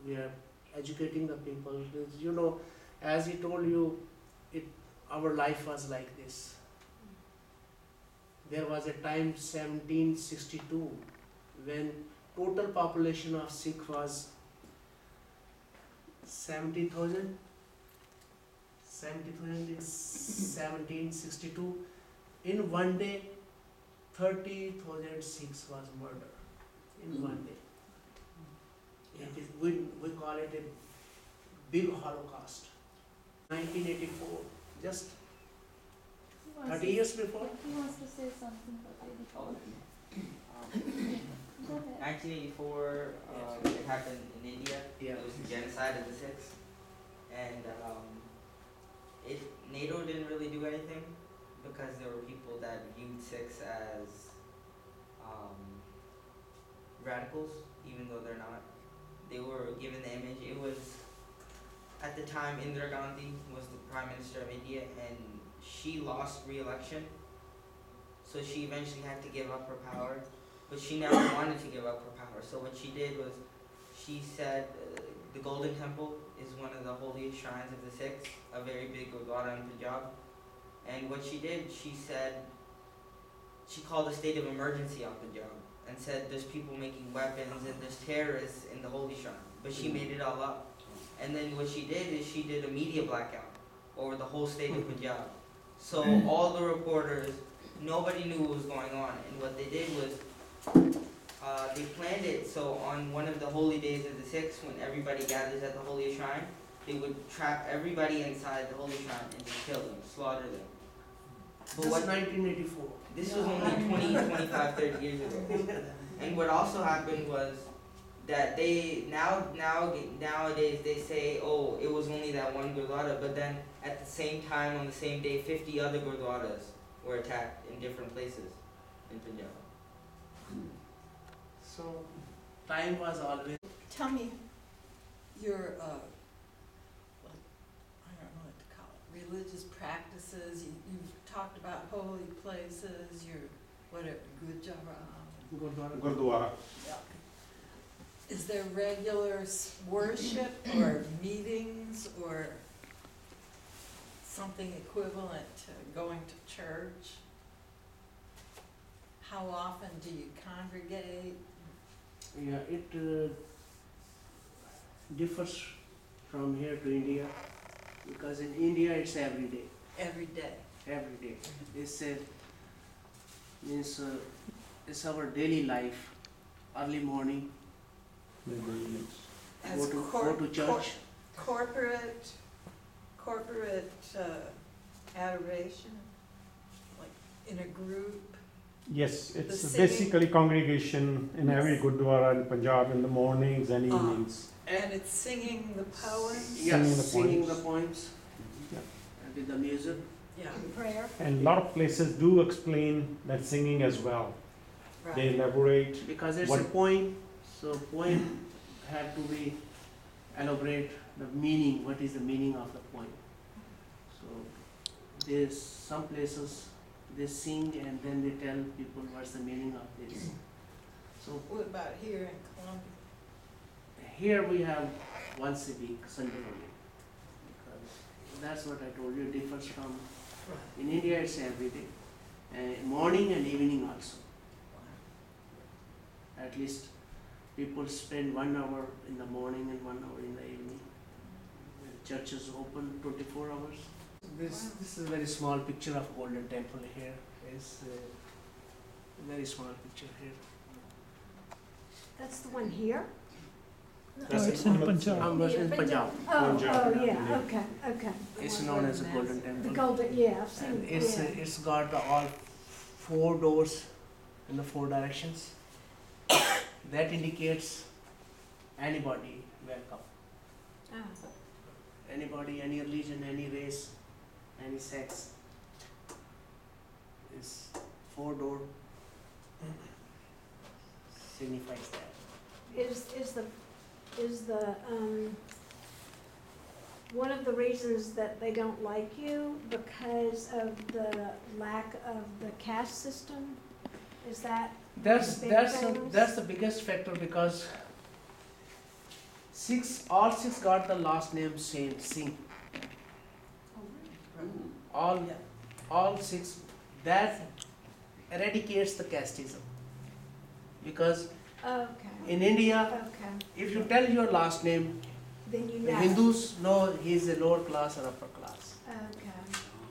We are educating the people. You know, as he told you, our life was like this. There was a time 1762 when total population of Sikh was 70,000. 70,000 is 1762. In one day, 30,000 Sikhs was murdered in one day. It is, we call it a big Holocaust. 1984, just 30 years before. He wants to say something about 1984, it happened in India. Yeah. It was the genocide of the Sikhs. And NATO didn't really do anything because there were people that viewed Sikhs as radicals, even though they're not. They were given the image. It was, at the time, Indira Gandhi was the Prime Minister of India, and she lost re-election. So she eventually had to give up her power, but she never wanted to give up her power. So what she did was, she said the Golden Temple is one of the holiest shrines of the Sikhs, a very big Gurdwara in Punjab. And what she did, she said, she called a state of emergency on Punjab and said there's people making weapons and there's terrorists in the holy shrine. But she made it all up. And then what she did is she did a media blackout over the whole state of Punjab. So all the reporters, nobody knew what was going on. And what they did was, they planned it so on one of the holy days of the Sikhs, when everybody gathers at the holy shrine, they would trap everybody inside the holy shrine and just kill them, slaughter them. But what 1984? This was only 20, 25, 30 years ago. And what also happened was that they, nowadays they say, oh, it was only that one Gurdwara, but then at the same time, on the same day, 50 other Gurdwaras were attacked in different places in Punjab. So time was always. Tell me your, I don't know what to call it, religious practices. You've talked about holy places, your, whatever, Gurdwara. Yeah. Is there regular worship or meetings or something equivalent to going to church? How often do you congregate? Yeah, it differs from here to India, because in India it's every day. Every day. Every day. It's it's our daily life. Early morning, As go to church. Corporate adoration, like in a group. Yes, it's The singing. basically congregation in every Gurdwara in Punjab in the mornings and evenings. And it's singing the poems. Yes, Singing singing the the poems. Yeah. And with the music. Yeah, Prayer. And a lot of places do explain that singing as well. They right. elaborate. Because it's What- a poem, so poem have to be elaborate the meaning, what is the meaning of the poem. So there's some places they sing and then they tell people what's the meaning of this. So What about here in Columbia? here we have once a week, Sunday only. Because that's what I told you, it differs from, in India it's every day. Morning and evening also. At least people spend 1 hour in the morning and 1 hour in the evening. Church is open 24 hours. This is a very small picture of Golden Temple here. It's a very small picture here. That's the one here? That's it's in Punjab. In Punjab. Oh, Punjab, yeah, yeah. okay. It's known as a Golden The Temple. golden, yeah, I've seen, And yeah. it's got all 4 doors in the 4 directions. That indicates anybody welcome. Ah. Anybody, any religion, any race, any sex. This 4 door signifies that. Is the one of the reasons that they don't like you because of the lack of the caste system? Is that That's big that's things? that's the biggest factor because all six got the last name same Singh. All six, that eradicates the casteism. Because Okay, in India, okay, if you tell your last name, then you the know. Hindus know he is a lower class or upper class. Okay.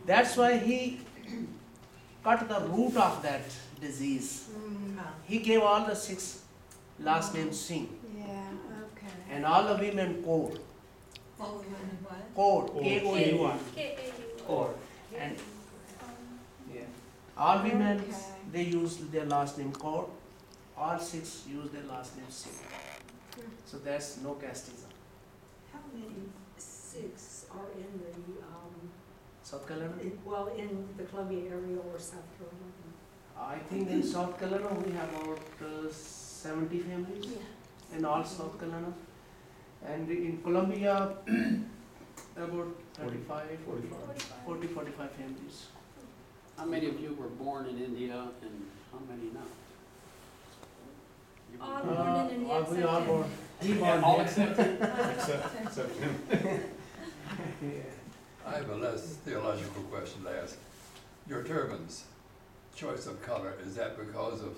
That's why he cut the root of that disease. He gave all the six last names Singh. Yeah, okay. And all the women Kaur. All the women what? Kaur, Kaur. K-O-U. K-A-U. Kaur. And all women, Okay. they use their last name Kaur. All six use their last name Singh. So there's no casteism. How many Sikhs are in the, South Carolina? in the Columbia area or South Carolina? I think in South Carolina we have about 70 families in all South Carolina. And in Colombia, about 35, 40-45 families. How many of you were born in India and how many now? You were All born- born in India We except all him. born. He Yeah, born all there. except him. Except him. Yeah. I have a less theological question to ask. Your turbans, choice of color, is that because of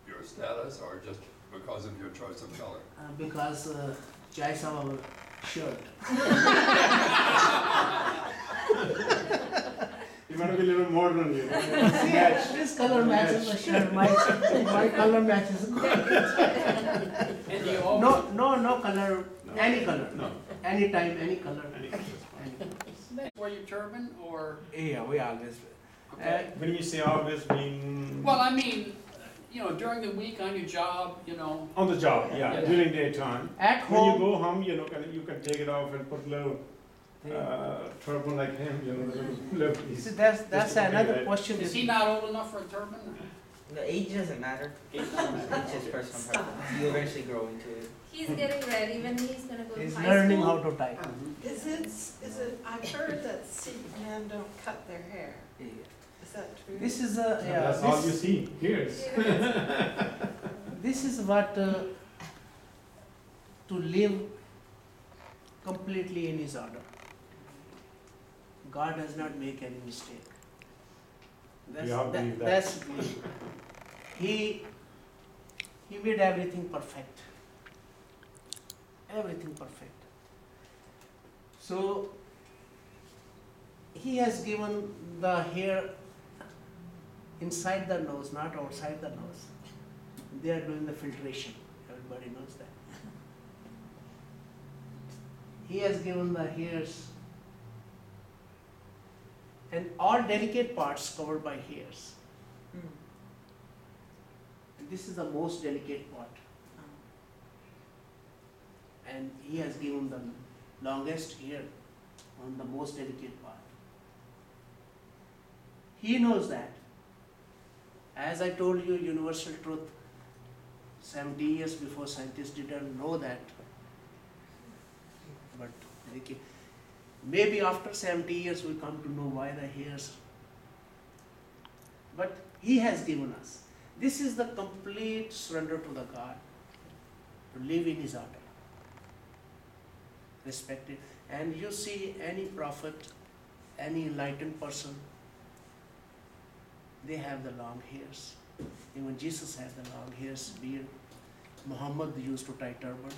your status or just because of your choice of color? Because choice of our shirt. You want to be a little modern, you know. See, this color matches the shirt. My color matches. And you always, No color, any color. No. Anytime, any color. Any- Any color. wear your turban or? Yeah, we always. Okay. When you say always mean Well, I mean, during the week on your job, on the job, yeah, Yeah. during daytime. At When you home, go home, you can take it off and put a little turban like him, little piece. see, that's Just to another compare that. question. is he not old enough for a turban? The age doesn't matter. Age doesn't matter. It's just personal preference. You eventually grow into it. He's getting ready when he's gonna go to He's high learning how school. to tie. Is it, I've heard that Sikh men don't cut their hair. Yeah. Is that true? This is a That's all you see, here's. this is what to live completely in His order. God does not make any mistake. We all believe that. That's He made everything perfect. Everything perfect. So He has given the hair inside the nose, not outside the nose. They are doing the filtration. Everybody knows that. He has given the hairs and all delicate parts covered by hairs. And this is the most delicate part. And He has given the longest hair on the most delicate part. He knows that. As I told you, universal truth, 70 years before scientists didn't know that. But maybe after 70 years we come to know why the hairs. But He has given us. This is the complete surrender to the God, to live in His order. Respect it. And you see any prophet, any enlightened person, they have the long hairs. Even Jesus had the long hairs, beard. Muhammad used to tie turban.